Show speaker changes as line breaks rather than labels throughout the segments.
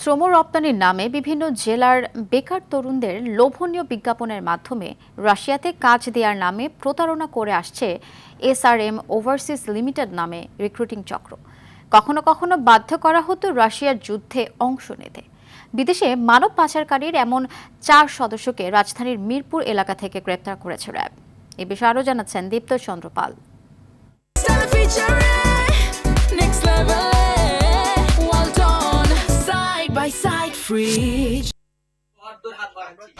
শ্রম রপ্তানির নামে বিভিন্ন জেলার বেকার তরুণদের লোভনীয় বিজ্ঞাপনের মাধ্যমে রাশিয়াতে কাজ দেওয়ার নামে প্রতারণা করে আসছে এসআরএম ওভারসিজ লিমিটেড নামে রিক্রুটিং চক্র। কখনো কখনো বাধ্য করা হতো রাশিয়ার যুদ্ধে অংশ নিতে। বিদেশে মানব পাচারকারীর এমন 4 সদস্যকে রাজধানীর মিরপুর এলাকা থেকে গ্রেপ্তার করেছে র্যাব। এ বিষয়ে আরও জানাচ্ছেন দীপ্ত চন্দ্র পাল।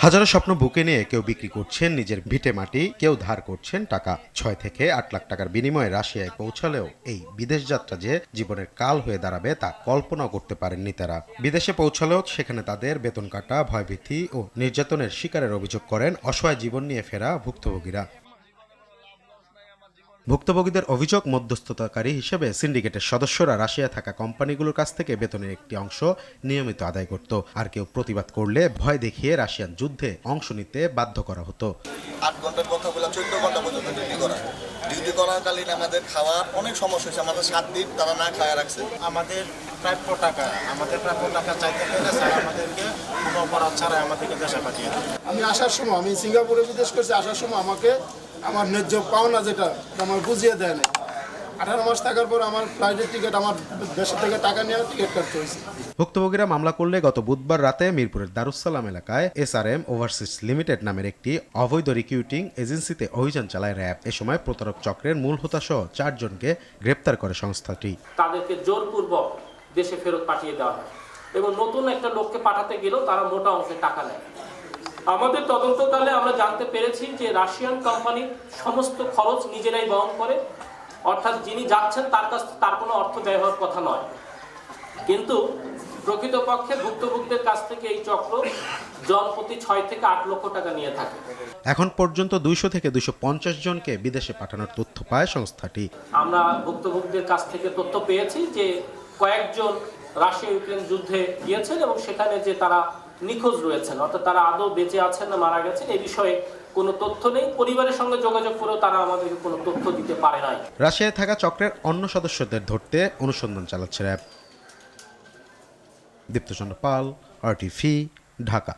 হাজারো স্বপ্ন বুকে নিয়ে কেউ বিক্রি করছেন নিজের ভিটে মাটি, কেউ ধার করছেন টাকা। 6 থেকে 8 লাখ টাকার বিনিময়ে রাশিয়ায় পৌঁছালেও এই বিদেশ যাত্রা যে জীবনের কাল হয়ে দাঁড়াবে তা কল্পনাও করতে পারেননি তারা। বিদেশে পৌঁছালেও সেখানে তাদের বেতন কাটা, ভয়ভীতি ও নির্যাতনের শিকারের অভিযোগ করেন অসহায় জীবন নিয়ে ফেরা ভুক্তভোগীরা। ভুক্তভোগীদের অভিযোগ, মধ্যস্থতাকারী হিসেবে সিন্ডিকেটের সদস্যরা রাশিয়ায় থাকা কোম্পানিগুলোর কাছ থেকে বেতনের একটি অংশ নিয়মিত আদায় করত। আর কেউ প্রতিবাদ করলে ভয় দেখিয়ে রাশিয়ান যুদ্ধে অংশ নিতে বাধ্য করা হতো।
8 ঘন্টার কথা বলে 14 ঘন্টা পর্যন্ত ডিউটি করাকালীন আমাদের খাওয়ার অনেক সমস্যা হয়েছে। আমাদের 7 দিন তারা না খাওয়া রাখছে।
আমাদের প্রাপ্য টাকা চাইতে গেলে স্যার আমাদেরকে কোনো অপরাধ ছাড়া আমাদেরকে দেশে পাঠিয়ে দেয়।
আমি আসার সময়, আমি সিঙ্গাপুরে বিদেশ করছি, আসার সময় আমাকে আমার ন্যায্য পাওনা যেটা আমার বুঝিয়ে দেয় না। 18 মাস থাকার পর আমার ফ্লাইটের টিকিট আমার দেশের থেকে টাকা নিয়ে টিকিট কাটতে হয়েছে।
ভুক্তভোগীরা মামলা করলে গত বুধবার রাতে মিরপুরের দারুসালাম এলাকায় এসআরএম ওভারসিজ লিমিটেড নামের একটি অবৈধ রিক্রুটিং এজেন্সিতে অভিযান চালায় র্যাব। এ সময় প্রতারক চক্রের মূল হোতা সহ 4 জনকে গ্রেপ্তার করে সংস্থাটি।
তাদেরকে জোরপূর্বক দেশে ফেরত পাঠিয়ে দেওয়া হয় এবং নতুন একটা লোককে পাঠাতে গেলেও তারা মোটা অঙ্কের টাকা নেয়। আমাদের তদন্তকালে আমরা জানতে পেরেছি যে রাশিয়ান কোম্পানি সমস্ত খরচ নিজেরাই বহন করে, অর্থাৎ যিনি যাচ্ছেন তার কোনো অর্থ ব্যয় হওয়ার কথা নয়। কিন্তু প্রকৃতপক্ষে ভুক্তভোগীদের কাছ থেকে এই চক্র জনপ্রতি 6 থেকে 8 লক্ষ টাকা নিয়ে থাকে।
এখন পর্যন্ত 200 থেকে 250 জনকে বিদেশে পাঠানোর তথ্য পায় সংস্থাটি।
আমরা ভুক্তভোগীদের কাছ থেকে তথ্য পেয়েছি যে কয়েকজন রাশিয়া ইউক্রেন যুদ্ধে গিয়েছেন এবং সেখানে যে তারা নিখোঁজ রয়েছেন, অর্থাৎ তারা আদৌ বেঁচে আছেন না মারা গেছেন এই বিষয়ে কোনো তথ্য নেই। পরিবারের সঙ্গে যোগাযোগ করেও তারা আমাদেরকে কোনো তথ্য দিতে পারে নাই।
রাশিয়ায় থাকা চক্রের অন্য সদস্যদের ধরতে অনুসন্ধান চালাচ্ছে র্যাব। দীপ্ত চন্দ্র পাল, RTV, ঢাকা।